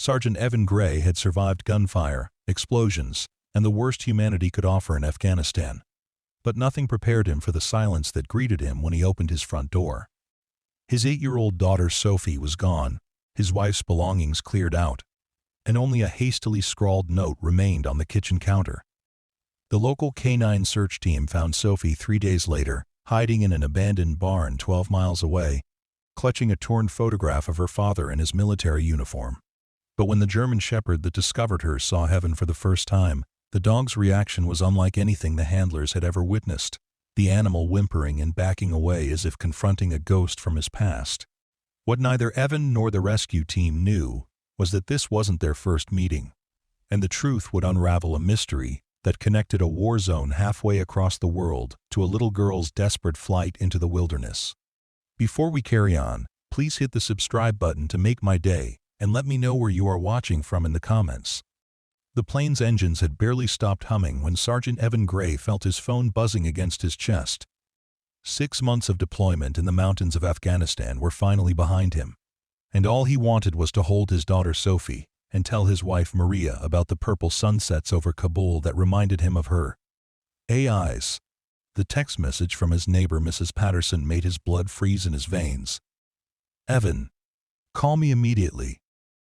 Sergeant Evan Gray had survived gunfire, explosions, and the worst humanity could offer in Afghanistan. But nothing prepared him for the silence that greeted him when he opened his front door. His 8-year-old daughter Sophie was gone, his wife's belongings cleared out, and only a hastily scrawled note remained on the kitchen counter. The local K-9 search team found Sophie 3 days later, hiding in an abandoned barn 12 miles away, clutching a torn photograph of her father in his military uniform. But when the German shepherd that discovered her saw Evan for the first time, the dog's reaction was unlike anything the handlers had ever witnessed, the animal whimpering and backing away as if confronting a ghost from his past. What neither Evan nor the rescue team knew was that this wasn't their first meeting, and the truth would unravel a mystery that connected a war zone halfway across the world to a little girl's desperate flight into the wilderness. Before we carry on, please hit the subscribe button to make my day, and let me know where you are watching from in the comments. The plane's engines had barely stopped humming when Sergeant Evan Gray felt his phone buzzing against his chest. 6 months of deployment in the mountains of Afghanistan were finally behind him, and all he wanted was to hold his daughter Sophie and tell his wife Maria about the purple sunsets over Kabul that reminded him of her. eyes. The text message from his neighbor Mrs. Patterson made his blood freeze in his veins. Evan, call me immediately.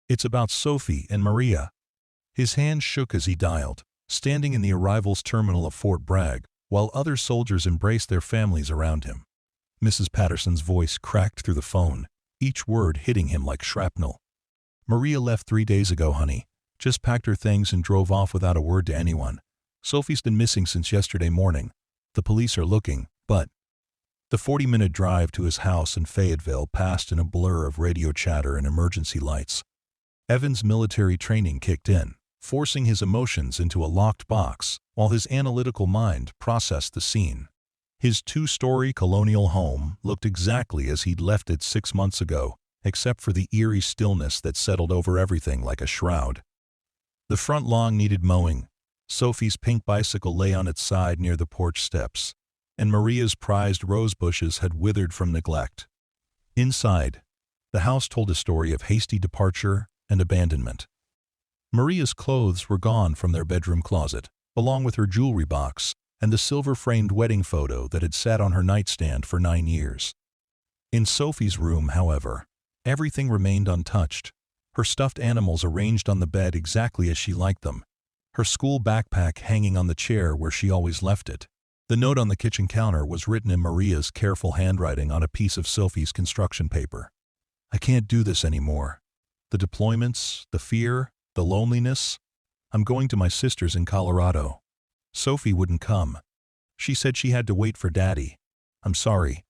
It's about Sophie and Maria. His hand shook as he dialed, standing in the arrivals terminal of Fort Bragg, while other soldiers embraced their families around him. Mrs. Patterson's voice cracked through the phone, each word hitting him like shrapnel. Maria left 3 days ago, honey. Just packed her things and drove off without a word to anyone. Sophie's been missing since yesterday morning. The police are looking, but... The 40-minute drive to his house in Fayetteville passed in a blur of radio chatter and emergency lights. Evan's military training kicked in, forcing his emotions into a locked box while his analytical mind processed the scene. His 2-story colonial home looked exactly as he'd left it 6 months ago, except for the eerie stillness that settled over everything like a shroud. The front lawn needed mowing. Sophie's pink bicycle lay on its side near the porch steps, and Maria's prized rose bushes had withered from neglect. Inside, the house told a story of hasty departure and abandonment. Maria's clothes were gone from their bedroom closet, along with her jewelry box and the silver-framed wedding photo that had sat on her nightstand for 9 years. In Sophie's room, however, everything remained untouched. Her stuffed animals arranged on the bed exactly as she liked them, her school backpack hanging on the chair where she always left it. The note on the kitchen counter was written in Maria's careful handwriting on a piece of Sophie's construction paper. I can't do this anymore. The deployments, the fear, the loneliness. I'm going to my sister's in Colorado. Sophie wouldn't come. She said she had to wait for Daddy. I'm sorry.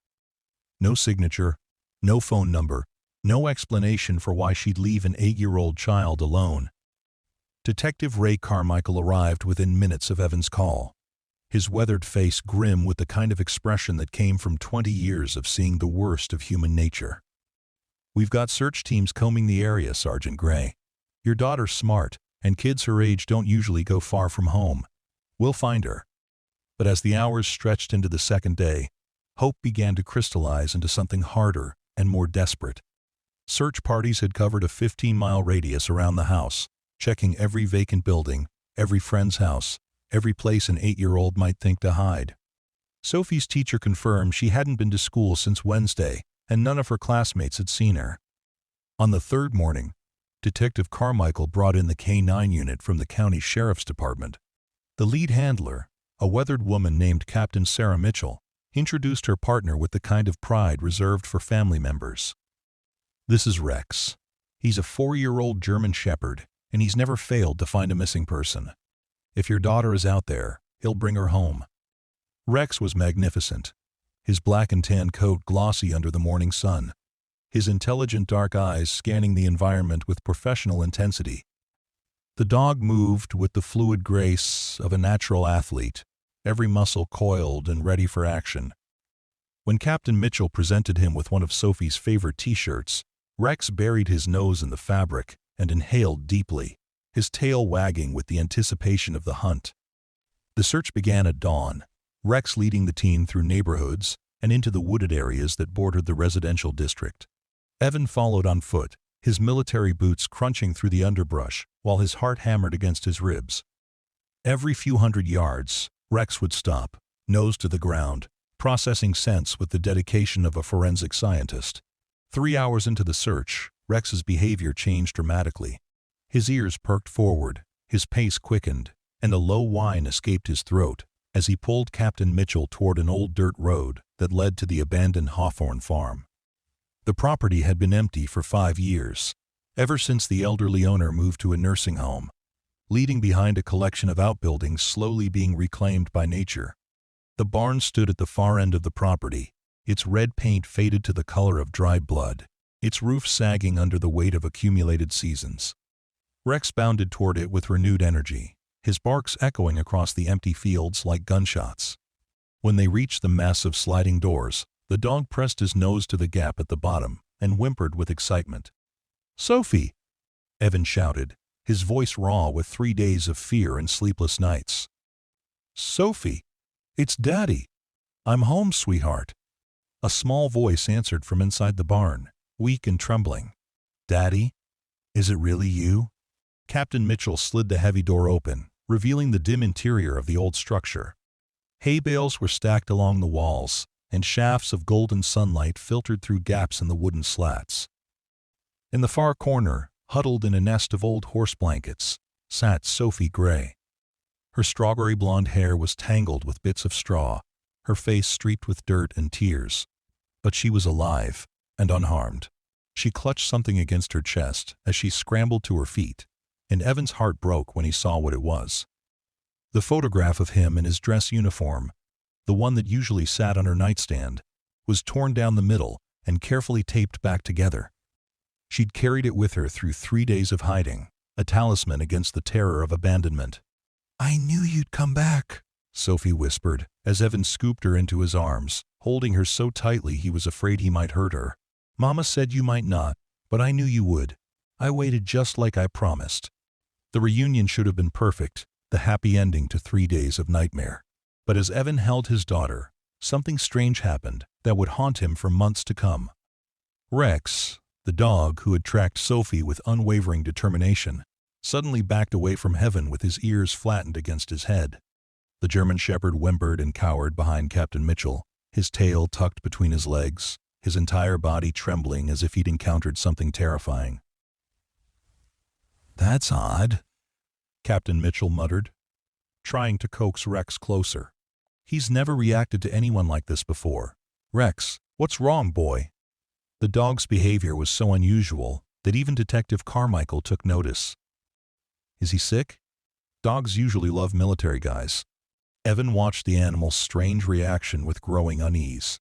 No signature, no phone number, no explanation for why she'd leave an 8-year-old child alone. Detective Ray Carmichael arrived within minutes of Evan's call, his weathered face grim with the kind of expression that came from 20 years of seeing the worst of human nature. We've got search teams combing the area, Sergeant Gray. Your daughter's smart, and kids her age don't usually go far from home. We'll find her. But as the hours stretched into the second day, hope began to crystallize into something harder and more desperate. Search parties had covered a 15-mile radius around the house, checking every vacant building, every friend's house, every place an 8-year-old might think to hide. Sophie's teacher confirmed she hadn't been to school since Wednesday, and none of her classmates had seen her. On the third morning, Detective Carmichael brought in the K-9 unit from the county sheriff's department. The lead handler, a weathered woman named Captain Sarah Mitchell, introduced her partner with the kind of pride reserved for family members. This is Rex. He's a 4-year-old German shepherd, and he's never failed to find a missing person. If your daughter is out there, he'll bring her home. Rex was magnificent, his black and tan coat glossy under the morning sun, his intelligent dark eyes scanning the environment with professional intensity. The dog moved with the fluid grace of a natural athlete, every muscle coiled and ready for action. When Captain Mitchell presented him with one of Sophie's favorite t-shirts, Rex buried his nose in the fabric and inhaled deeply, his tail wagging with the anticipation of the hunt. The search began at dawn, Rex leading the team through neighborhoods and into the wooded areas that bordered the residential district. Evan followed on foot, his military boots crunching through the underbrush while his heart hammered against his ribs. Every few hundred yards, Rex would stop, nose to the ground, processing scents with the dedication of a forensic scientist. 3 hours into the search, Rex's behavior changed dramatically. His ears perked forward, his pace quickened, and a low whine escaped his throat as he pulled Captain Mitchell toward an old dirt road that led to the abandoned Hawthorne farm. The property had been empty for 5 years, ever since the elderly owner moved to a nursing home, leaving behind a collection of outbuildings slowly being reclaimed by nature. The barn stood at the far end of the property, its red paint faded to the color of dried blood, its roof sagging under the weight of accumulated seasons. Rex bounded toward it with renewed energy, his barks echoing across the empty fields like gunshots. When they reached the massive sliding doors, the dog pressed his nose to the gap at the bottom and whimpered with excitement. "Sophie!" Evan shouted, his voice raw with 3 days of fear and sleepless nights. "Sophie! It's Daddy! I'm home, sweetheart!" A small voice answered from inside the barn, weak and trembling. "Daddy? Is it really you?" Captain Mitchell slid the heavy door open, revealing the dim interior of the old structure. Hay bales were stacked along the walls, and shafts of golden sunlight filtered through gaps in the wooden slats. In the far corner, huddled in a nest of old horse blankets, sat Sophie Gray. Her strawberry blonde hair was tangled with bits of straw, her face streaked with dirt and tears. But she was alive and unharmed. She clutched something against her chest as she scrambled to her feet, and Evan's heart broke when he saw what it was. The photograph of him in his dress uniform, the one that usually sat on her nightstand, was torn down the middle and carefully taped back together. She'd carried it with her through 3 days of hiding, a talisman against the terror of abandonment. "I knew you'd come back," Sophie whispered, as Evan scooped her into his arms, holding her so tightly he was afraid he might hurt her. "Mama said you might not, but I knew you would. I waited just like I promised." The reunion should have been perfect, the happy ending to 3 days of nightmare. But as Evan held his daughter, something strange happened that would haunt him for months to come. Rex, the dog who had tracked Sophie with unwavering determination, suddenly backed away from Heaven with his ears flattened against his head. The German shepherd whimpered and cowered behind Captain Mitchell, his tail tucked between his legs, his entire body trembling as if he'd encountered something terrifying. "That's odd," Captain Mitchell muttered, trying to coax Rex closer. "He's never reacted to anyone like this before. Rex, what's wrong, boy?" The dog's behavior was so unusual that even Detective Carmichael took notice. "Is he sick?" Dogs usually love military guys. Evan watched the animal's strange reaction with growing unease.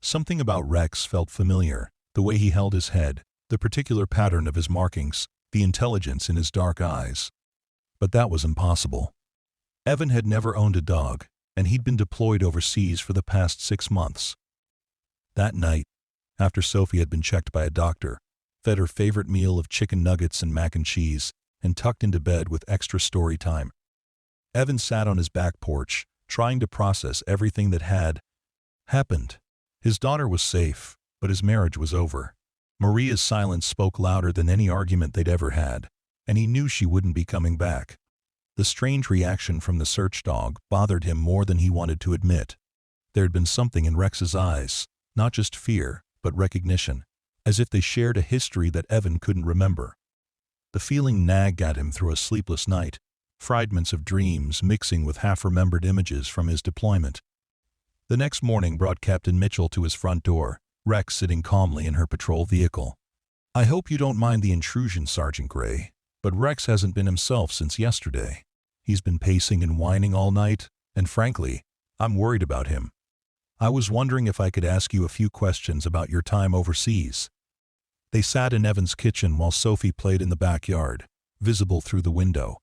Something about Rex felt familiar, the way he held his head, the particular pattern of his markings, the intelligence in his dark eyes. But that was impossible. Evan had never owned a dog, and he'd been deployed overseas for the past 6 months. That night, after Sophie had been checked by a doctor, fed her favorite meal of chicken nuggets and mac and cheese, and tucked into bed with extra story time, Evan sat on his back porch, trying to process everything that had happened. His daughter was safe, but his marriage was over. Maria's silence spoke louder than any argument they'd ever had, and he knew she wouldn't be coming back. The strange reaction from the search dog bothered him more than he wanted to admit. There had been something in Rex's eyes, not just fear, but recognition, as if they shared a history that Evan couldn't remember. The feeling nagged at him through a sleepless night, fragments of dreams mixing with half-remembered images from his deployment. The next morning brought Captain Mitchell to his front door, Rex sitting calmly in her patrol vehicle. "I hope you don't mind the intrusion, Sergeant Gray, but Rex hasn't been himself since yesterday. He's been pacing and whining all night, and frankly, I'm worried about him. I was wondering if I could ask you a few questions about your time overseas." They sat in Evan's kitchen while Sophie played in the backyard, visible through the window.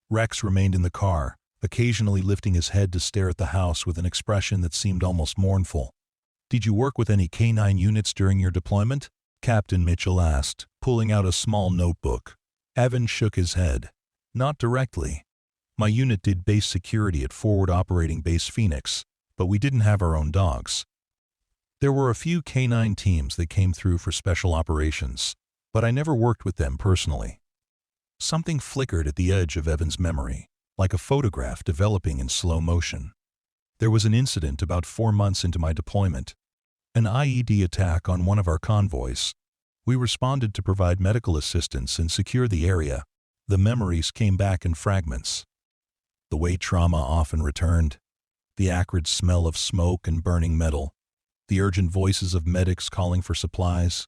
Rex remained in the car, occasionally lifting his head to stare at the house with an expression that seemed almost mournful. "Did you work with any K-9 units during your deployment?" Captain Mitchell asked, pulling out a small notebook. Evan shook his head. "Not directly. My unit did base security at Forward Operating Base Phoenix, but we didn't have our own dogs. There were a few K-9 teams that came through for special operations, but I never worked with them personally. Something flickered at the edge of Evan's memory, like a photograph developing in slow motion. There was an incident about 4 months into my deployment. An IED attack on one of our convoys. We responded to provide medical assistance and secure the area. The memories came back in fragments. The way trauma often returned. The acrid smell of smoke and burning metal. The urgent voices of medics calling for supplies.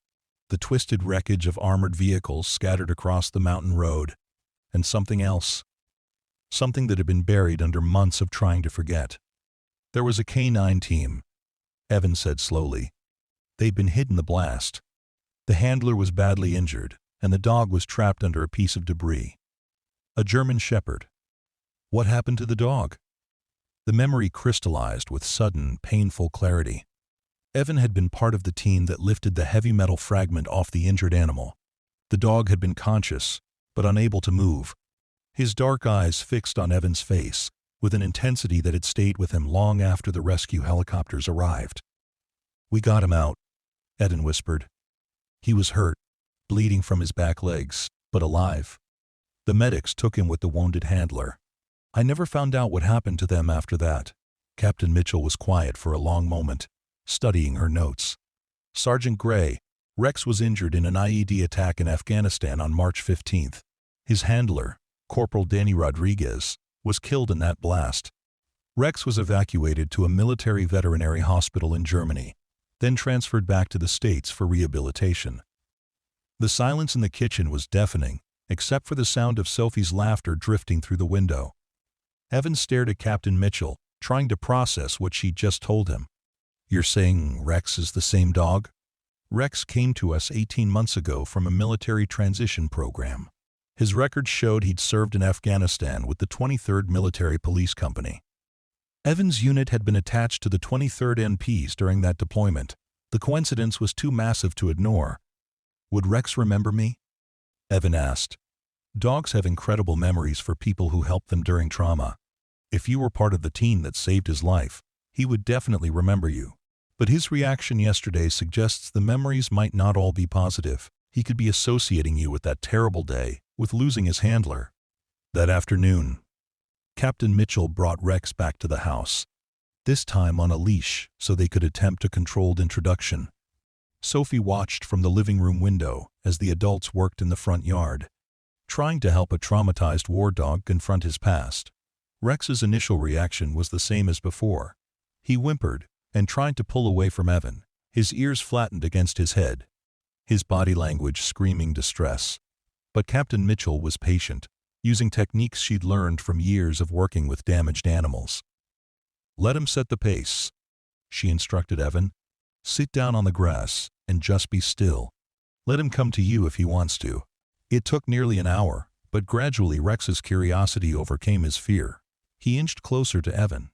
The twisted wreckage of armored vehicles scattered across the mountain road. And something else. Something that had been buried under months of trying to forget. There was a K-9 team, Evan said slowly. They'd been hit in the blast. The handler was badly injured, and the dog was trapped under a piece of debris. A German Shepherd. What happened to the dog? The memory crystallized with sudden, painful clarity. Evan had been part of the team that lifted the heavy metal fragment off the injured animal. The dog had been conscious, but unable to move. His dark eyes fixed on Evan's face, with an intensity that had stayed with him long after the rescue helicopters arrived. "We got him out," Evan whispered. "He was hurt, bleeding from his back legs, but alive. The medics took him with the wounded handler. I never found out what happened to them after that." Captain Mitchell was quiet for a long moment, studying her notes. "Sergeant Gray, Rex was injured in an IED attack in Afghanistan on March 15th. His handler, Corporal Danny Rodriguez, was killed in that blast. Rex was evacuated to a military veterinary hospital in Germany, then transferred back to the States for rehabilitation." The silence in the kitchen was deafening, except for the sound of Sophie's laughter drifting through the window. Evan stared at Captain Mitchell, trying to process what she'd just told him. "You're saying Rex is the same dog?" "Rex came to us 18 months ago from a military transition program. His records showed he'd served in Afghanistan with the 23rd Military Police Company. Evan's unit had been attached to the 23rd NPs during that deployment. The coincidence was too massive to ignore. "Would Rex remember me?" Evan asked. "Dogs have incredible memories for people who helped them during trauma. If you were part of the team that saved his life, he would definitely remember you. But his reaction yesterday suggests the memories might not all be positive. He could be associating you with that terrible day, with losing his handler." That afternoon, Captain Mitchell brought Rex back to the house, this time on a leash so they could attempt a controlled introduction. Sophie watched from the living room window as the adults worked in the front yard, trying to help a traumatized war dog confront his past. Rex's initial reaction was the same as before. He whimpered and tried to pull away from Evan, his ears flattened against his head, his body language screaming distress. But Captain Mitchell was patient, using techniques she'd learned from years of working with damaged animals. "Let him set the pace," she instructed Evan. "Sit down on the grass and just be still. Let him come to you if he wants to." It took nearly an hour, but gradually Rex's curiosity overcame his fear. He inched closer to Evan,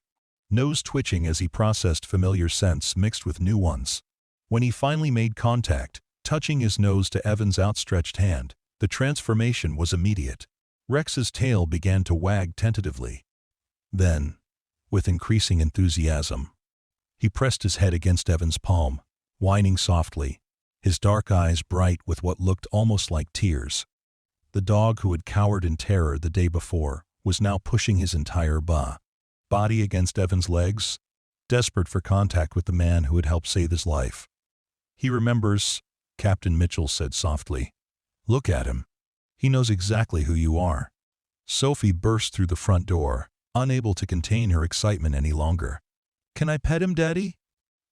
nose twitching as he processed familiar scents mixed with new ones. When he finally made contact, touching his nose to Evan's outstretched hand, the transformation was immediate. Rex's tail began to wag tentatively. Then, with increasing enthusiasm, he pressed his head against Evan's palm, whining softly, his dark eyes bright with what looked almost like tears. The dog who had cowered in terror the day before was now pushing his entire body against Evan's legs, desperate for contact with the man who had helped save his life. "He remembers," Captain Mitchell said softly. "Look at him. He knows exactly who you are." Sophie burst through the front door, unable to contain her excitement any longer. "Can I pet him, Daddy?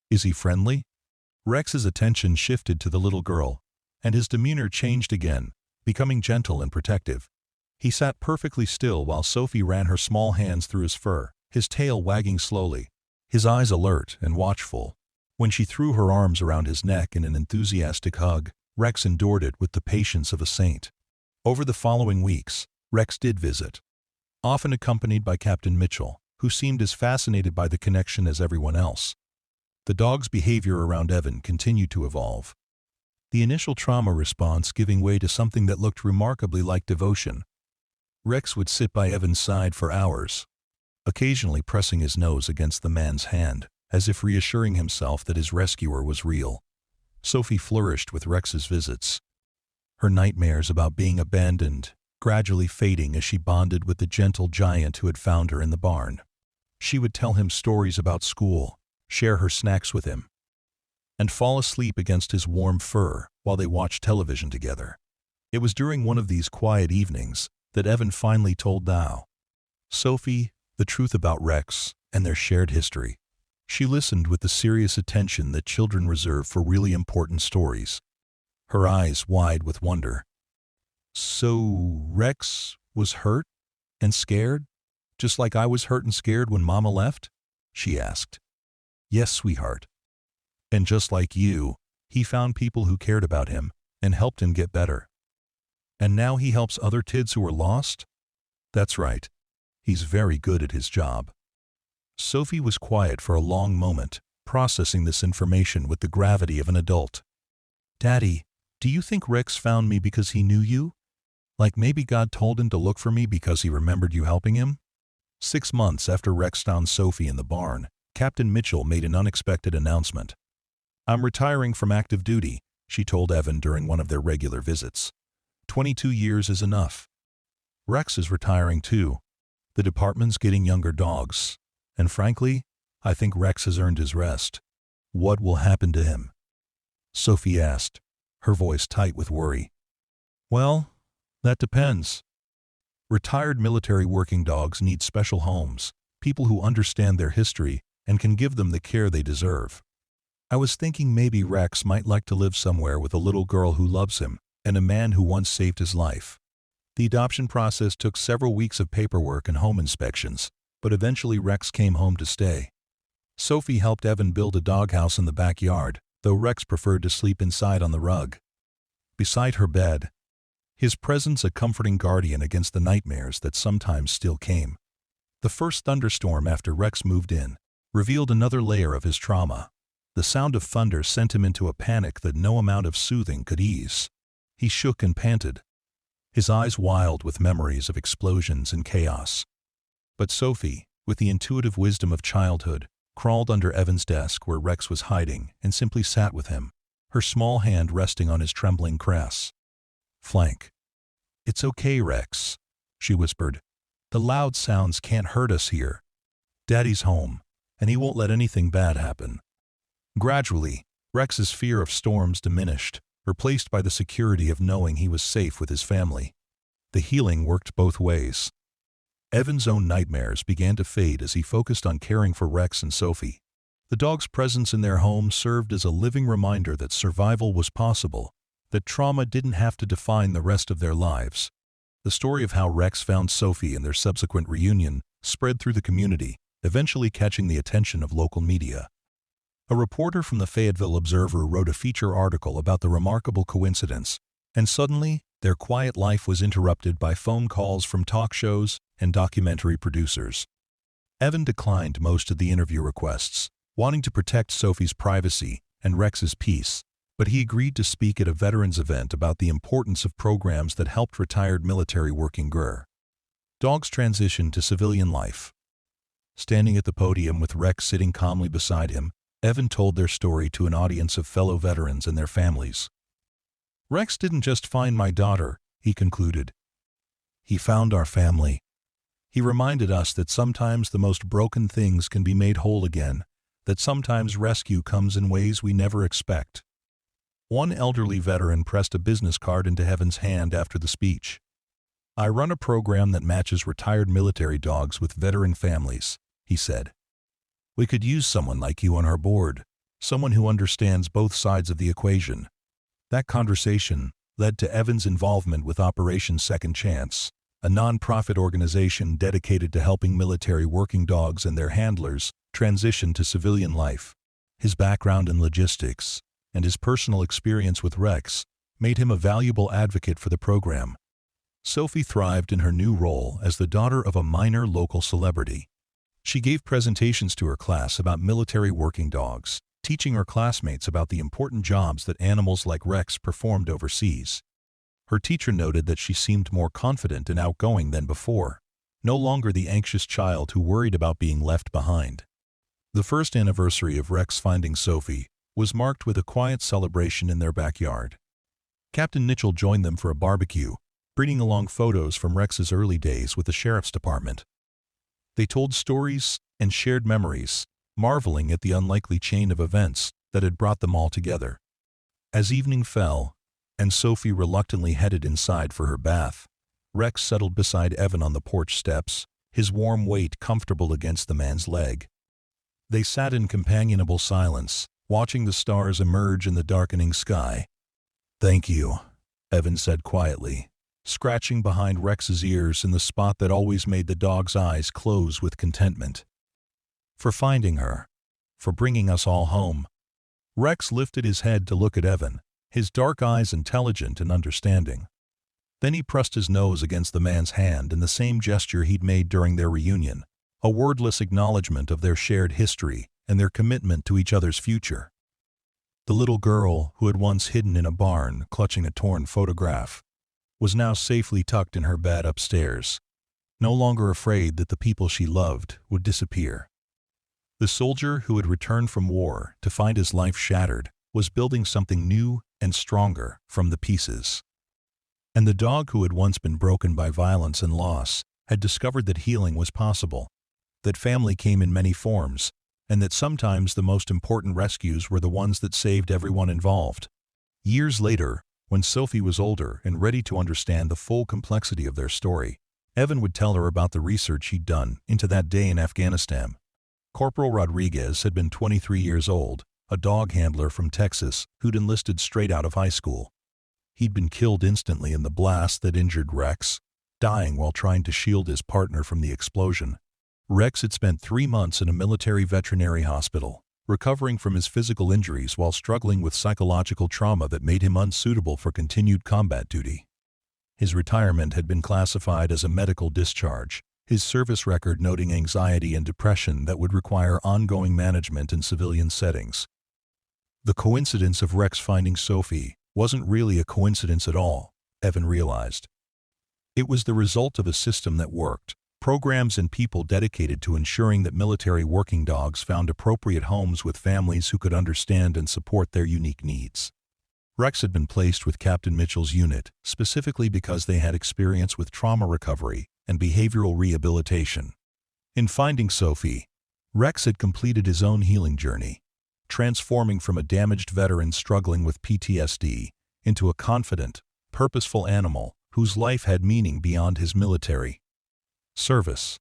Is he friendly?" Rex's attention shifted to the little girl, and his demeanor changed again, becoming gentle and protective. He sat perfectly still while Sophie ran her small hands through his fur, his tail wagging slowly, his eyes alert and watchful. When she threw her arms around his neck in an enthusiastic hug, Rex endured it with the patience of a saint. Over the following weeks, Rex did visit, often accompanied by Captain Mitchell, who seemed as fascinated by the connection as everyone else. The dog's behavior around Evan continued to evolve, the initial trauma response giving way to something that looked remarkably like devotion. Rex would sit by Evan's side for hours, occasionally pressing his nose against the man's hand, as if reassuring himself that his rescuer was real. Sophie flourished with Rex's visits. her nightmares about being abandoned gradually fading as she bonded with the gentle giant who had found her in the barn. She would tell him stories about school, share her snacks with him, and fall asleep against his warm fur while they watched television together. It was during one of these quiet evenings that Evan finally told Sophie the truth about Rex and their shared history. She listened with the serious attention that children reserve for really important stories, her eyes wide with wonder. "So Rex was hurt and scared, just like I was hurt and scared when Mama left?" she asked. "Yes, sweetheart. And just like you, he found people who cared about him and helped him get better. And now he helps other kids who are lost?" "That's right. He's very good at his job." Sophie was quiet for a long moment, processing this information with the gravity of an adult. "Daddy, do you think Rex found me because he knew you? Like maybe God told him to look for me because he remembered you helping him?" 6 months after Rex found Sophie in the barn, Captain Mitchell made an unexpected announcement. "I'm retiring from active duty," she told Evan during one of their regular visits. 22 years is enough. Rex is retiring too. The department's getting younger dogs. And frankly, I think Rex has earned his rest." "What will happen to him?" Sophie asked, her voice tight with worry. "Well, that depends. Retired military working dogs need special homes, people who understand their history and can give them the care they deserve. I was thinking maybe Rex might like to live somewhere with a little girl who loves him and a man who once saved his life." The adoption process took several weeks of paperwork and home inspections, but eventually Rex came home to stay. Sophie helped Evan build a doghouse in the backyard, though Rex preferred to sleep inside on the rug. Beside her bed, his presence a comforting guardian against the nightmares that sometimes still came. The first thunderstorm after Rex moved in revealed another layer of his trauma. The sound of thunder sent him into a panic that no amount of soothing could ease. He shook and panted, his eyes wild with memories of explosions and chaos. But Sophie, with the intuitive wisdom of childhood, crawled under Evan's desk where Rex was hiding and simply sat with him, her small hand resting on his trembling flank. "It's okay, Rex," she whispered. "The loud sounds can't hurt us here. Daddy's home, and he won't let anything bad happen." Gradually, Rex's fear of storms diminished, replaced by the security of knowing he was safe with his family. The healing worked both ways. Evan's own nightmares began to fade as he focused on caring for Rex and Sophie. The dog's presence in their home served as a living reminder that survival was possible, that trauma didn't have to define the rest of their lives. The story of how Rex found Sophie and their subsequent reunion spread through the community, eventually catching the attention of local media. A reporter from the Fayetteville Observer wrote a feature article about the remarkable coincidence, and suddenly, their quiet life was interrupted by phone calls from talk shows and documentary producers. Evan declined most of the interview requests, wanting to protect Sophie's privacy and Rex's peace, but he agreed to speak at a veterans event about the importance of programs that helped retired military working dogs transition to civilian life. Standing at the podium with Rex sitting calmly beside him, Evan told their story to an audience of fellow veterans and their families. "Rex didn't just find my daughter," he concluded. "He found our family. He reminded us that sometimes the most broken things can be made whole again, that sometimes rescue comes in ways we never expect." One elderly veteran pressed a business card into Evan's hand after the speech. "I run a program that matches retired military dogs with veteran families," he said. "We could use someone like you on our board, someone who understands both sides of the equation." That conversation led to Evan's involvement with Operation Second Chance, a non-profit organization dedicated to helping military working dogs and their handlers transition to civilian life. His background in logistics and his personal experience with Rex made him a valuable advocate for the program. Sophie thrived in her new role as the daughter of a minor local celebrity. She gave presentations to her class about military working dogs, teaching her classmates about the important jobs that animals like Rex performed overseas. Her teacher noted that she seemed more confident and outgoing than before, no longer the anxious child who worried about being left behind. The first anniversary of Rex finding Sophie was marked with a quiet celebration in their backyard. Captain Mitchell joined them for a barbecue, bringing along photos from Rex's early days with the sheriff's department. They told stories and shared memories, marveling at the unlikely chain of events that had brought them all together. As evening fell, and Sophie reluctantly headed inside for her bath, Rex settled beside Evan on the porch steps, his warm weight comfortable against the man's leg. They sat in companionable silence, watching the stars emerge in the darkening sky. "Thank you," Evan said quietly, scratching behind Rex's ears in the spot that always made the dog's eyes close with contentment. "For finding her. For bringing us all home." Rex lifted his head to look at Evan, his dark eyes intelligent and understanding. Then he pressed his nose against the man's hand in the same gesture he'd made during their reunion, a wordless acknowledgement of their shared history and their commitment to each other's future. The little girl, who had once hidden in a barn clutching a torn photograph, was now safely tucked in her bed upstairs, no longer afraid that the people she loved would disappear. The soldier who had returned from war to find his life shattered was building something new and stronger from the pieces. And the dog who had once been broken by violence and loss had discovered that healing was possible, that family came in many forms, and that sometimes the most important rescues were the ones that saved everyone involved. Years later, when Sophie was older and ready to understand the full complexity of their story, Evan would tell her about the research he'd done into that day in Afghanistan. Corporal Rodriguez had been 23 years old, a dog handler from Texas who'd enlisted straight out of high school. He'd been killed instantly in the blast that injured Rex, dying while trying to shield his partner from the explosion. Rex had spent 3 months in a military veterinary hospital, recovering from his physical injuries while struggling with psychological trauma that made him unsuitable for continued combat duty. His retirement had been classified as a medical discharge, his service record noting anxiety and depression that would require ongoing management in civilian settings. The coincidence of Rex finding Sophie wasn't really a coincidence at all, Evan realized. It was the result of a system that worked, programs and people dedicated to ensuring that military working dogs found appropriate homes with families who could understand and support their unique needs. Rex had been placed with Captain Mitchell's unit specifically because they had experience with trauma recovery and behavioral rehabilitation. In finding Sophie, Rex had completed his own healing journey, transforming from a damaged veteran struggling with PTSD into a confident, purposeful animal whose life had meaning beyond his military service.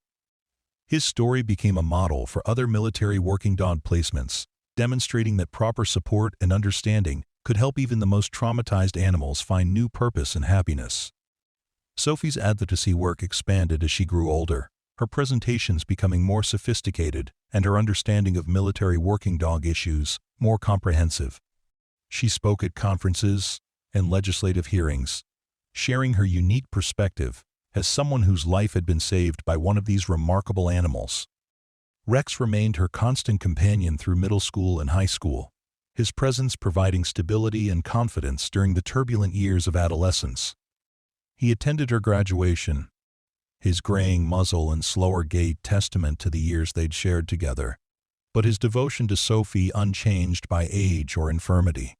His story became a model for other military working dog placements, demonstrating that proper support and understanding could help even the most traumatized animals find new purpose and happiness. Sophie's advocacy work expanded as she grew older, her presentations becoming more sophisticated and her understanding of military working dog issues more comprehensive. She spoke at conferences and legislative hearings, sharing her unique perspective as someone whose life had been saved by one of these remarkable animals. Rex remained her constant companion through middle school and high school, his presence providing stability and confidence during the turbulent years of adolescence. He attended her graduation, his graying muzzle and slower gait testament to the years they'd shared together, but his devotion to Sophie unchanged by age or infirmity.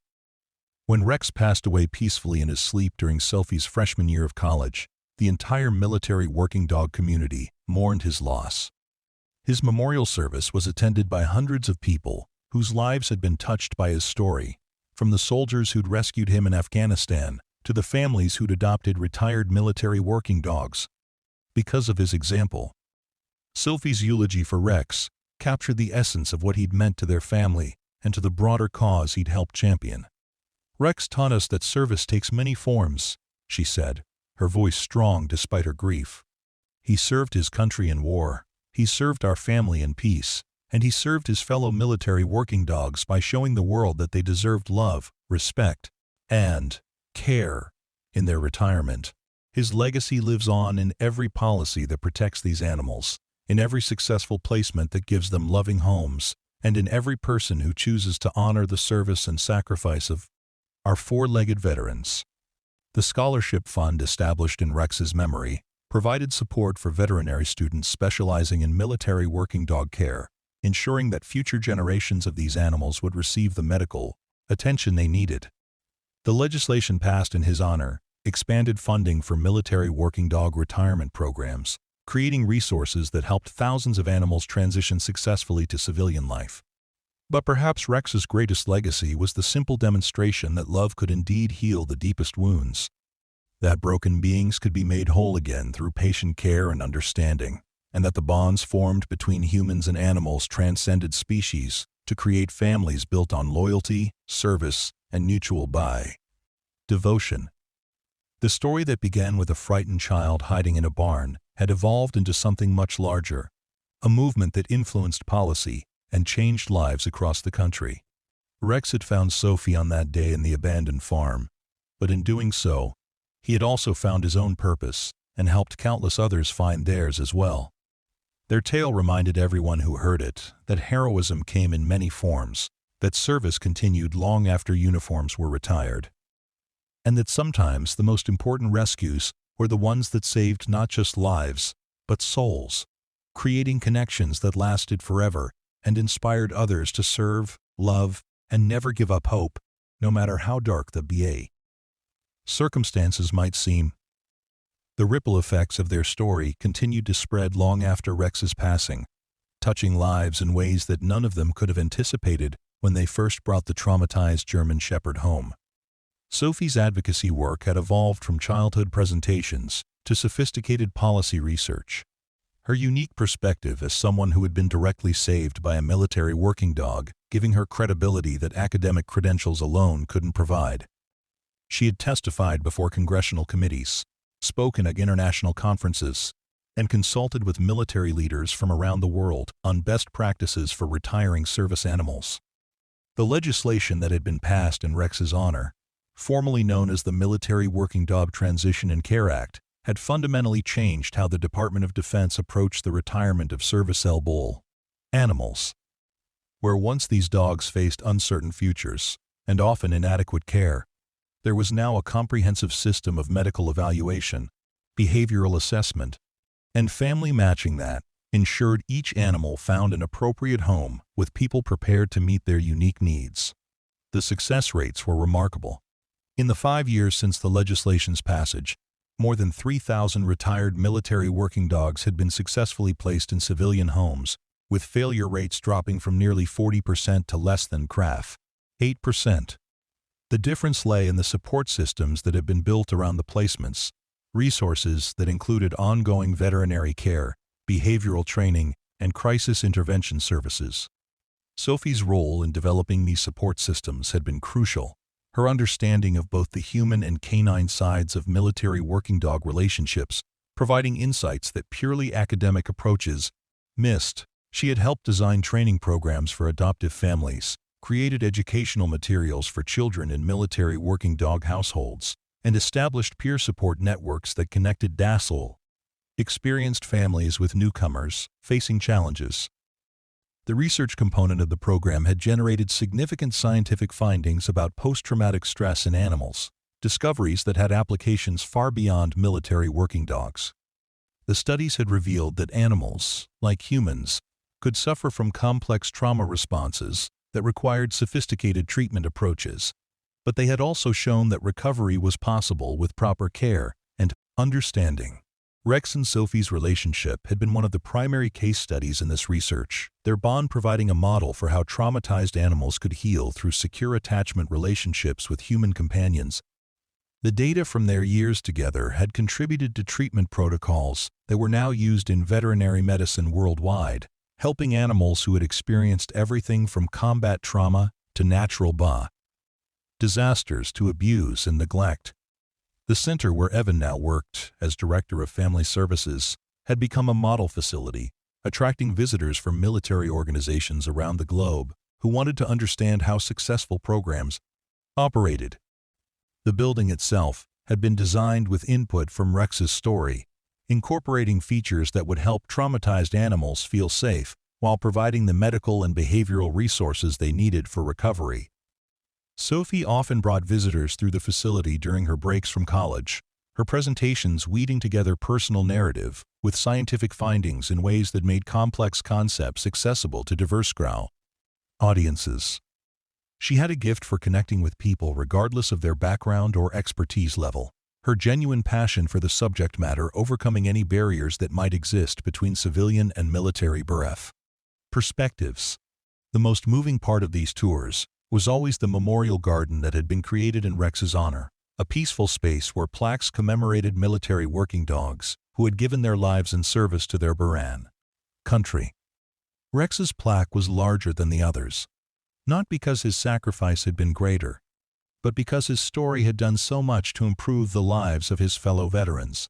When Rex passed away peacefully in his sleep during Sophie's freshman year of college, the entire military working dog community mourned his loss. His memorial service was attended by hundreds of people whose lives had been touched by his story, from the soldiers who'd rescued him in Afghanistan to the families who'd adopted retired military working dogs. Because of his example, Sophie's eulogy for Rex captured the essence of what he'd meant to their family and to the broader cause he'd helped champion. "Rex taught us that service takes many forms," she said, her voice strong despite her grief. "He served his country in war, he served our family in peace, and he served his fellow military working dogs by showing the world that they deserved love, respect, and care in their retirement. His legacy lives on in every policy that protects these animals, in every successful placement that gives them loving homes, and in every person who chooses to honor the service and sacrifice of our four-legged veterans." The scholarship fund established in Rex's memory provided support for veterinary students specializing in military working dog care, ensuring that future generations of these animals would receive the medical attention they needed. The legislation passed in his honor expanded funding for military working dog retirement programs, creating resources that helped thousands of animals transition successfully to civilian life. But perhaps Rex's greatest legacy was the simple demonstration that love could indeed heal the deepest wounds, that broken beings could be made whole again through patient care and understanding, and that the bonds formed between humans and animals transcended species to create families built on loyalty, service, and mutual devotion. The story that began with a frightened child hiding in a barn had evolved into something much larger, a movement that influenced policy and changed lives across the country. Rex had found Sophie on that day in the abandoned farm, but in doing so, he had also found his own purpose and helped countless others find theirs as well. Their tale reminded everyone who heard it that heroism came in many forms, that service continued long after uniforms were retired, and that sometimes the most important rescues were the ones that saved not just lives, but souls, creating connections that lasted forever and inspired others to serve, love, and never give up hope, no matter how dark the circumstances might seem. The ripple effects of their story continued to spread long after Rex's passing, touching lives in ways that none of them could have anticipated when they first brought the traumatized German Shepherd home. Sophie's advocacy work had evolved from childhood presentations to sophisticated policy research. Her unique perspective as someone who had been directly saved by a military working dog, giving her credibility that academic credentials alone couldn't provide. She had testified before congressional committees, spoken at international conferences, and consulted with military leaders from around the world on best practices for retiring service animals. The legislation that had been passed in Rex's honor, formerly known as the Military Working Dog Transition and Care Act, had fundamentally changed how the Department of Defense approached the retirement of serviceable animals. Where once these dogs faced uncertain futures and often inadequate care, there was now a comprehensive system of medical evaluation, behavioral assessment, and family matching that ensured each animal found an appropriate home with people prepared to meet their unique needs. The success rates were remarkable. In the 5 years since the legislation's passage, more than 3,000 retired military working dogs had been successfully placed in civilian homes, with failure rates dropping from nearly 40% to less than 8%. The difference lay in the support systems that had been built around the placements, resources that included ongoing veterinary care, behavioral training, and crisis intervention services. Sophie's role in developing these support systems had been crucial. Her understanding of both the human and canine sides of military working dog relationships, providing insights that purely academic approaches missed. She had helped design training programs for adoptive families, created educational materials for children in military working dog households, and established peer support networks that connected docile, experienced families with newcomers facing challenges. The research component of the program had generated significant scientific findings about post-traumatic stress in animals, discoveries that had applications far beyond military working dogs. The studies had revealed that animals, like humans, could suffer from complex trauma responses that required sophisticated treatment approaches, but they had also shown that recovery was possible with proper care and understanding. Rex and Sophie's relationship had been one of the primary case studies in this research, their bond providing a model for how traumatized animals could heal through secure attachment relationships with human companions. The data from their years together had contributed to treatment protocols that were now used in veterinary medicine worldwide, helping animals who had experienced everything from combat trauma to natural disasters to abuse and neglect. The center where Evan now worked as Director of Family Services had become a model facility, attracting visitors from military organizations around the globe who wanted to understand how successful programs operated. The building itself had been designed with input from Rex's story, incorporating features that would help traumatized animals feel safe while providing the medical and behavioral resources they needed for recovery. Sophie often brought visitors through the facility during her breaks from college, her presentations weaving together personal narrative with scientific findings in ways that made complex concepts accessible to diverse audiences. She had a gift for connecting with people regardless of their background or expertise level, her genuine passion for the subject matter overcoming any barriers that might exist between civilian and military bereft. Perspectives. The most moving part of these tours was always the memorial garden that had been created in Rex's honor, a peaceful space where plaques commemorated military working dogs who had given their lives in service to their Buran country. Rex's plaque was larger than the others, not because his sacrifice had been greater, but because his story had done so much to improve the lives of his fellow veterans.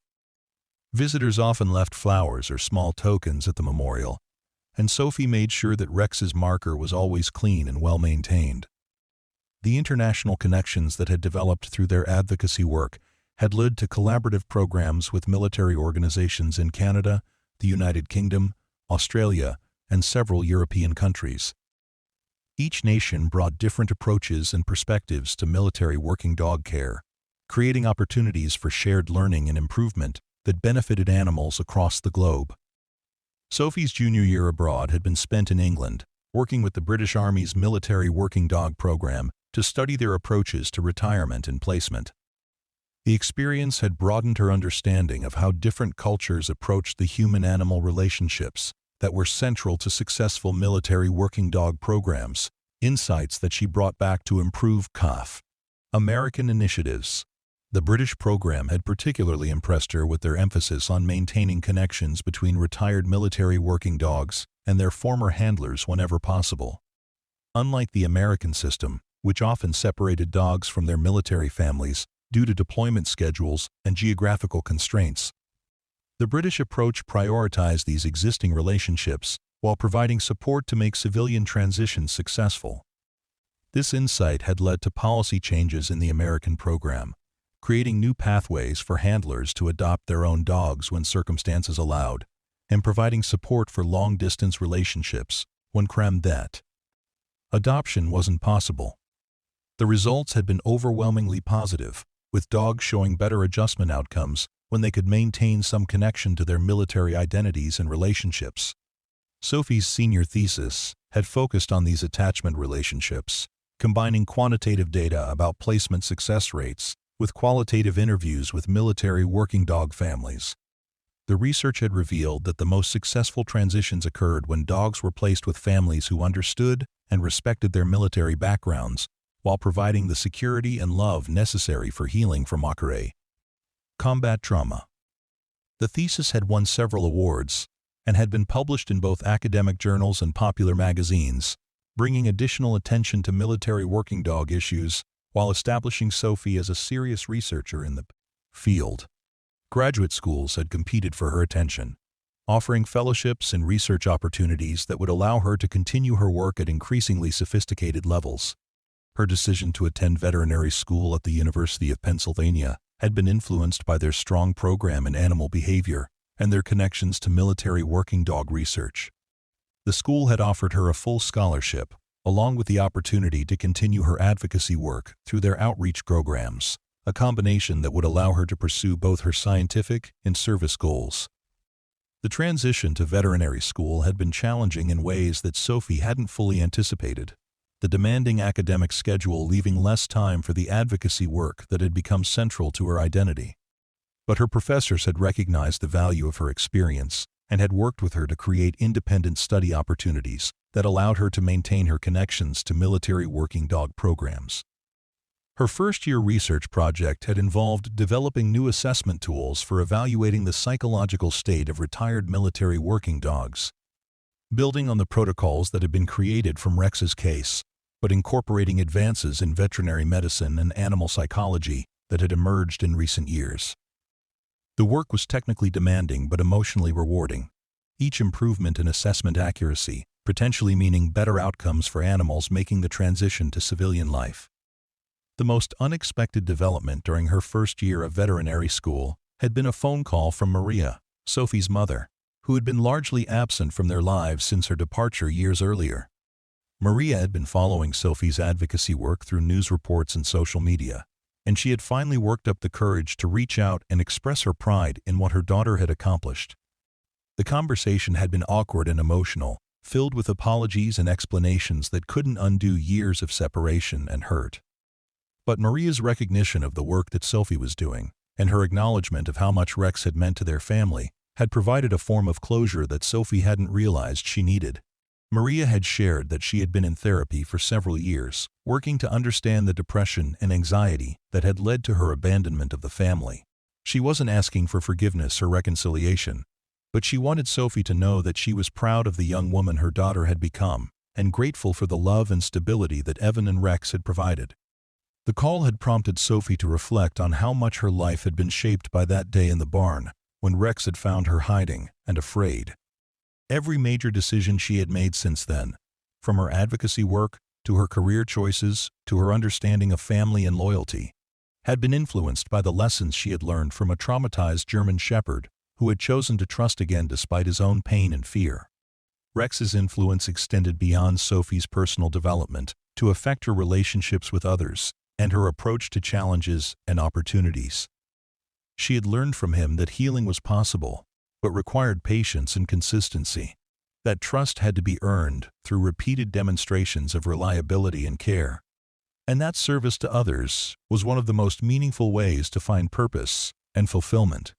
Visitors often left flowers or small tokens at the memorial, and Sophie made sure that Rex's marker was always clean and well-maintained. The international connections that had developed through their advocacy work had led to collaborative programs with military organizations in Canada, the United Kingdom, Australia, and several European countries. Each nation brought different approaches and perspectives to military working dog care, creating opportunities for shared learning and improvement that benefited animals across the globe. Sophie's junior year abroad had been spent in England, working with the British Army's military working dog program to study their approaches to retirement and placement. The experience had broadened her understanding of how different cultures approached the human-animal relationships that were central to successful military working dog programs, insights that she brought back to improve CUF. American initiatives. The British program had particularly impressed her with their emphasis on maintaining connections between retired military working dogs and their former handlers whenever possible. Unlike the American system, which often separated dogs from their military families due to deployment schedules and geographical constraints, the British approach prioritized these existing relationships while providing support to make civilian transitions successful. This insight had led to policy changes in the American program, creating new pathways for handlers to adopt their own dogs when circumstances allowed, and providing support for long-distance relationships when crammed that adoption wasn't possible. The results had been overwhelmingly positive, with dogs showing better adjustment outcomes when they could maintain some connection to their military identities and relationships. Sophie's senior thesis had focused on these attachment relationships, combining quantitative data about placement success rates with qualitative interviews with military working dog families. The research had revealed that the most successful transitions occurred when dogs were placed with families who understood and respected their military backgrounds, while providing the security and love necessary for healing from combat trauma. The thesis had won several awards and had been published in both academic journals and popular magazines, bringing additional attention to military working dog issues while establishing Sophie as a serious researcher in the field. Graduate schools had competed for her attention, offering fellowships and research opportunities that would allow her to continue her work at increasingly sophisticated levels. Her decision to attend veterinary school at the University of Pennsylvania had been influenced by their strong program in animal behavior and their connections to military working dog research. The school had offered her a full scholarship, along with the opportunity to continue her advocacy work through their outreach programs, a combination that would allow her to pursue both her scientific and service goals. The transition to veterinary school had been challenging in ways that Sophie hadn't fully anticipated, the demanding academic schedule leaving less time for the advocacy work that had become central to her identity. But her professors had recognized the value of her experience and had worked with her to create independent study opportunities that allowed her to maintain her connections to military working dog programs. Her first-year research project had involved developing new assessment tools for evaluating the psychological state of retired military working dogs. Building on the protocols that had been created from Rex's case, but incorporating advances in veterinary medicine and animal psychology that had emerged in recent years. The work was technically demanding but emotionally rewarding, each improvement in assessment accuracy potentially meaning better outcomes for animals making the transition to civilian life. The most unexpected development during her first year of veterinary school had been a phone call from Maria, Sophie's mother, who had been largely absent from their lives since her departure years earlier. Maria had been following Sophie's advocacy work through news reports and social media, and she had finally worked up the courage to reach out and express her pride in what her daughter had accomplished. The conversation had been awkward and emotional, filled with apologies and explanations that couldn't undo years of separation and hurt. But Maria's recognition of the work that Sophie was doing, and her acknowledgement of how much Rex had meant to their family, had provided a form of closure that Sophie hadn't realized she needed. Maria had shared that she had been in therapy for several years, working to understand the depression and anxiety that had led to her abandonment of the family. She wasn't asking for forgiveness or reconciliation, but she wanted Sophie to know that she was proud of the young woman her daughter had become, and grateful for the love and stability that Evan and Rex had provided. The call had prompted Sophie to reflect on how much her life had been shaped by that day in the barn, when Rex had found her hiding and afraid. Every major decision she had made since then, from her advocacy work to her career choices to her understanding of family and loyalty, had been influenced by the lessons she had learned from a traumatized German shepherd who had chosen to trust again despite his own pain and fear. Rex's influence extended beyond Sophie's personal development to affect her relationships with others and her approach to challenges and opportunities. She had learned from him that healing was possible, but required patience and consistency. That trust had to be earned through repeated demonstrations of reliability and care. And that service to others was one of the most meaningful ways to find purpose and fulfillment.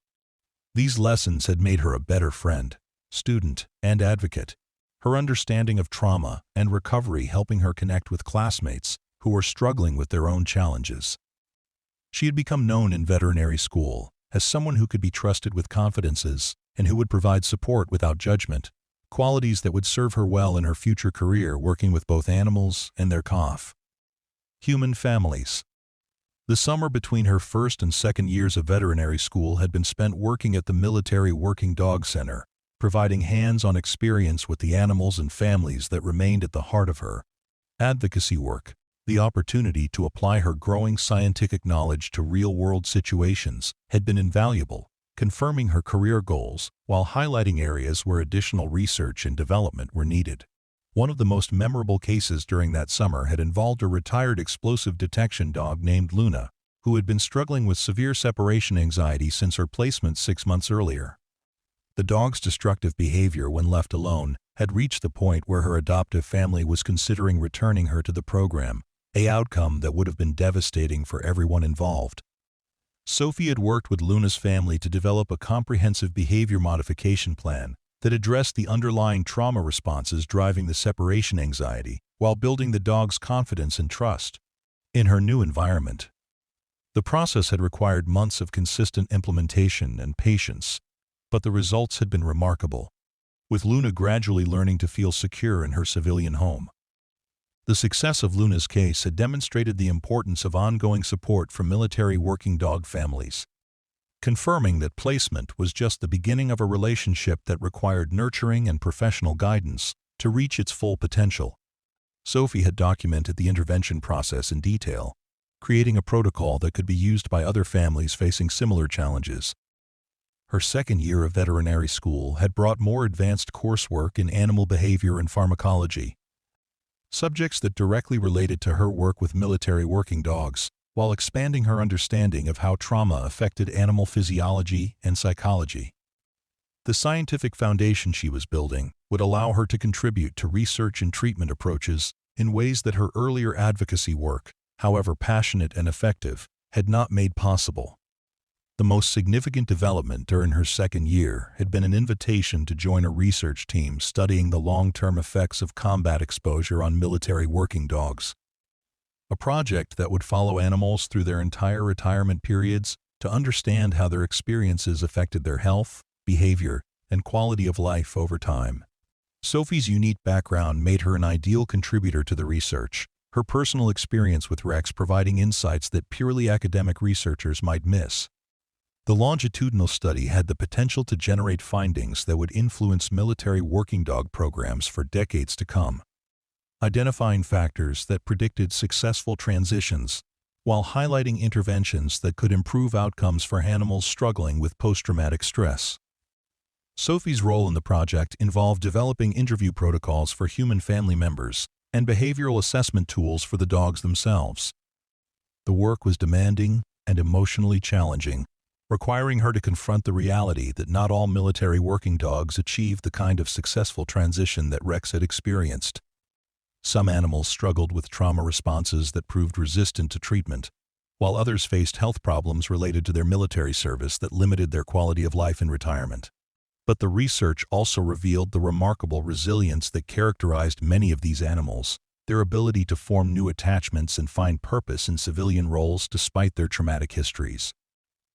These lessons had made her a better friend, student, and advocate, her understanding of trauma and recovery helping her connect with classmates who were struggling with their own challenges. She had become known in veterinary school as someone who could be trusted with confidences and who would provide support without judgment, qualities that would serve her well in her future career working with both animals and their cough. Human families. The summer between her first and second years of veterinary school had been spent working at the Military Working Dog Center, providing hands-on experience with the animals and families that remained at the heart of her advocacy work. The opportunity to apply her growing scientific knowledge to real-world situations had been invaluable, confirming her career goals while highlighting areas where additional research and development were needed. One of the most memorable cases during that summer had involved a retired explosive detection dog named Luna, who had been struggling with severe separation anxiety since her placement 6 months earlier. The dog's destructive behavior when left alone had reached the point where her adoptive family was considering returning her to the program, an outcome that would have been devastating for everyone involved. Sophie had worked with Luna's family to develop a comprehensive behavior modification plan that addressed the underlying trauma responses driving the separation anxiety while building the dog's confidence and trust in her new environment. The process had required months of consistent implementation and patience, but the results had been remarkable, with Luna gradually learning to feel secure in her civilian home. The success of Luna's case had demonstrated the importance of ongoing support from military working dog families, confirming that placement was just the beginning of a relationship that required nurturing and professional guidance to reach its full potential. Sophie had documented the intervention process in detail, creating a protocol that could be used by other families facing similar challenges. Her second year of veterinary school had brought more advanced coursework in animal behavior and pharmacology, subjects that directly related to her work with military working dogs, while expanding her understanding of how trauma affected animal physiology and psychology. The scientific foundation she was building would allow her to contribute to research and treatment approaches in ways that her earlier advocacy work, however passionate and effective, had not made possible. The most significant development during her second year had been an invitation to join a research team studying the long-term effects of combat exposure on military working dogs. A project that would follow animals through their entire retirement periods to understand how their experiences affected their health, behavior, and quality of life over time. Sophie's unique background made her an ideal contributor to the research, her personal experience with Rex providing insights that purely academic researchers might miss. The longitudinal study had the potential to generate findings that would influence military working dog programs for decades to come, identifying factors that predicted successful transitions while highlighting interventions that could improve outcomes for animals struggling with post-traumatic stress. Sophie's role in the project involved developing interview protocols for human family members and behavioral assessment tools for the dogs themselves. The work was demanding and emotionally challenging, requiring her to confront the reality that not all military working dogs achieved the kind of successful transition that Rex had experienced. Some animals struggled with trauma responses that proved resistant to treatment, while others faced health problems related to their military service that limited their quality of life in retirement. But the research also revealed the remarkable resilience that characterized many of these animals, their ability to form new attachments and find purpose in civilian roles despite their traumatic histories.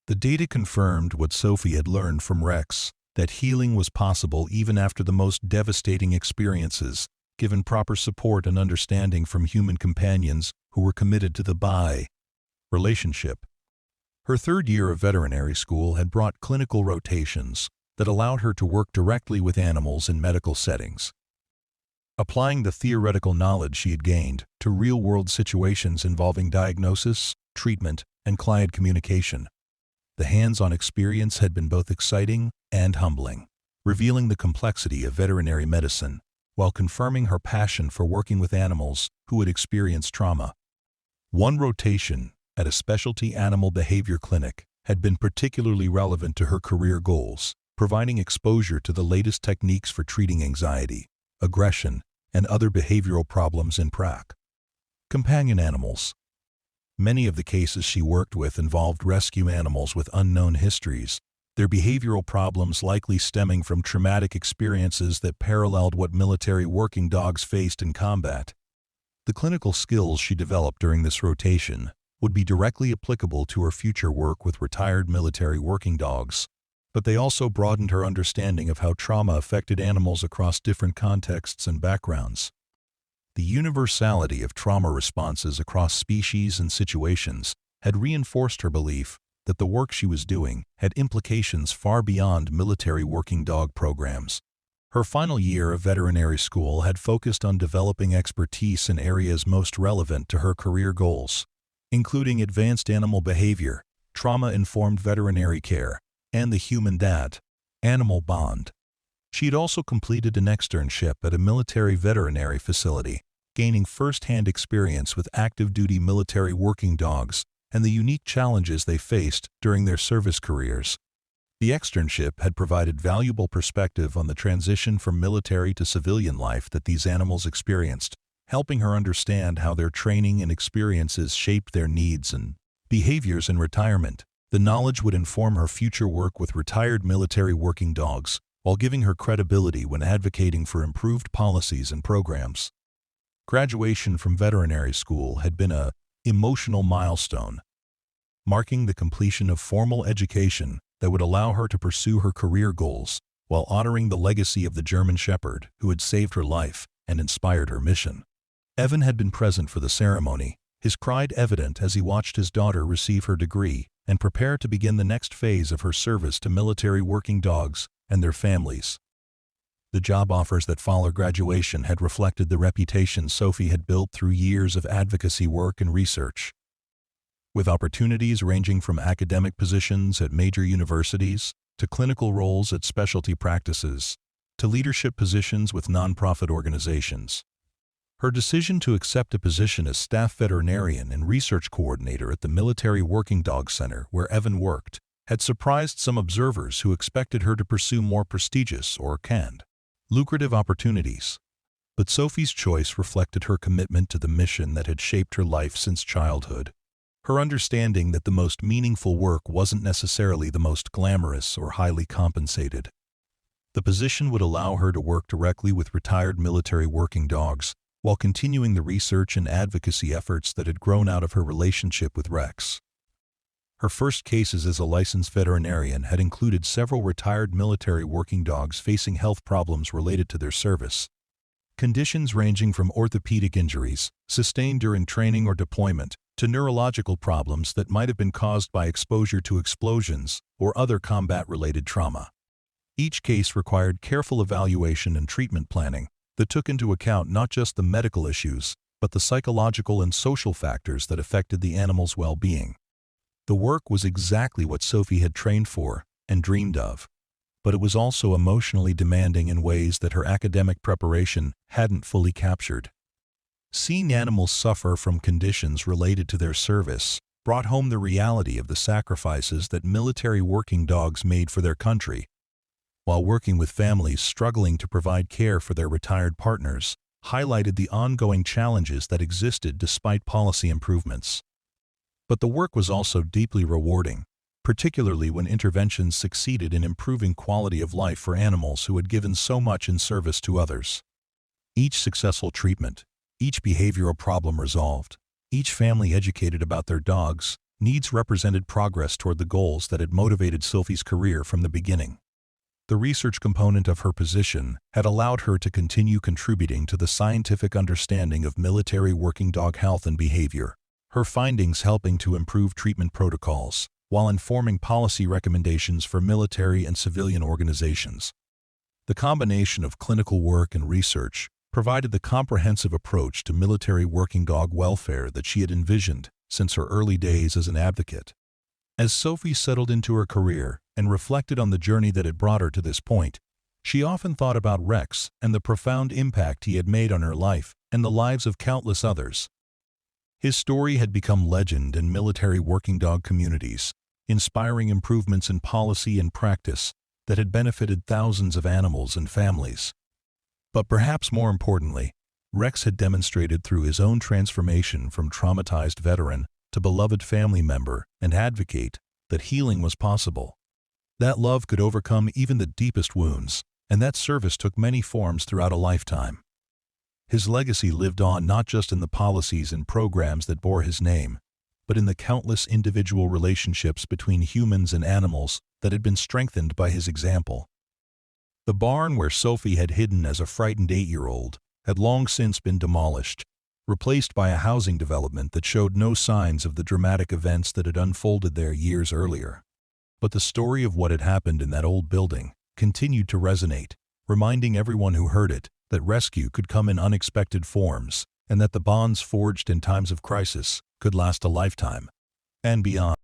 The data confirmed what Sophie had learned from Rex, that healing was possible even after the most devastating experiences, given proper support and understanding from human companions who were committed to the BI relationship. Her third year of veterinary school had brought clinical rotations that allowed her to work directly with animals in medical settings. Applying the theoretical knowledge she had gained to real-world situations involving diagnosis, treatment, and client communication, the hands-on experience had been both exciting and humbling, revealing the complexity of veterinary medicine while confirming her passion for working with animals who had experienced trauma. One rotation at a specialty animal behavior clinic had been particularly relevant to her career goals, providing exposure to the latest techniques for treating anxiety, aggression, and other behavioral problems in prac. Companion animals. Many of the cases she worked with involved rescue animals with unknown histories, their behavioral problems likely stemming from traumatic experiences that paralleled what military working dogs faced in combat. The clinical skills she developed during this rotation would be directly applicable to her future work with retired military working dogs, but they also broadened her understanding of how trauma affected animals across different contexts and backgrounds. The universality of trauma responses across species and situations had reinforced her belief that the work she was doing had implications far beyond military working dog programs. Her final year of veterinary school had focused on developing expertise in areas most relevant to her career goals, including advanced animal behavior, trauma-informed veterinary care, and the human-animal bond. She had also completed an externship at a military veterinary facility, gaining first-hand experience with active-duty military working dogs and the unique challenges they faced during their service careers. The externship had provided valuable perspective on the transition from military to civilian life that these animals experienced, helping her understand how their training and experiences shaped their needs and behaviors in retirement. The knowledge would inform her future work with retired military working dogs, while giving her credibility when advocating for improved policies and programs. Graduation from veterinary school had been an emotional milestone, marking the completion of formal education that would allow her to pursue her career goals while honoring the legacy of the German Shepherd who had saved her life and inspired her mission. Evan had been present for the ceremony, his pride evident as he watched his daughter receive her degree and prepare to begin the next phase of her service to military working dogs and their families. The job offers that followed graduation had reflected the reputation Sophie had built through years of advocacy work and research. With opportunities ranging from academic positions at major universities to clinical roles at specialty practices to leadership positions with nonprofit organizations. Her decision to accept a position as staff veterinarian and research coordinator at the Military Working Dog Center where Evan worked had surprised some observers who expected her to pursue more prestigious or canned, lucrative opportunities. But Sophie's choice reflected her commitment to the mission that had shaped her life since childhood. Her understanding that the most meaningful work wasn't necessarily the most glamorous or highly compensated. The position would allow her to work directly with retired military working dogs while continuing the research and advocacy efforts that had grown out of her relationship with Rex. Her first cases as a licensed veterinarian had included several retired military working dogs facing health problems related to their service. Conditions ranging from orthopedic injuries, sustained during training or deployment, to neurological problems that might have been caused by exposure to explosions or other combat-related trauma. Each case required careful evaluation and treatment planning that took into account not just the medical issues, but the psychological and social factors that affected the animal's well-being. The work was exactly what Sophie had trained for and dreamed of, but it was also emotionally demanding in ways that her academic preparation hadn't fully captured. Seeing animals suffer from conditions related to their service brought home the reality of the sacrifices that military working dogs made for their country, while working with families struggling to provide care for their retired partners, highlighted the ongoing challenges that existed despite policy improvements. But the work was also deeply rewarding, particularly when interventions succeeded in improving quality of life for animals who had given so much in service to others. Each successful treatment, each behavioral problem resolved, each family educated about their dogs' needs represented progress toward the goals that had motivated Sophie's career from the beginning. The research component of her position had allowed her to continue contributing to the scientific understanding of military working dog health and behavior, her findings helping to improve treatment protocols, while informing policy recommendations for military and civilian organizations. The combination of clinical work and research provided the comprehensive approach to military working dog welfare that she had envisioned since her early days as an advocate. As Sophie settled into her career and reflected on the journey that had brought her to this point, she often thought about Rex and the profound impact he had made on her life and the lives of countless others. His story had become legend in military working dog communities, inspiring improvements in policy and practice that had benefited thousands of animals and families. But perhaps more importantly, Rex had demonstrated through his own transformation from traumatized veteran to beloved family member and advocate that healing was possible. That love could overcome even the deepest wounds, and that service took many forms throughout a lifetime. His legacy lived on not just in the policies and programs that bore his name, but in the countless individual relationships between humans and animals that had been strengthened by his example. The barn where Sophie had hidden as a frightened 8-year-old had long since been demolished, replaced by a housing development that showed no signs of the dramatic events that had unfolded there years earlier. But the story of what had happened in that old building continued to resonate, reminding everyone who heard it that rescue could come in unexpected forms and that the bonds forged in times of crisis could last a lifetime and beyond.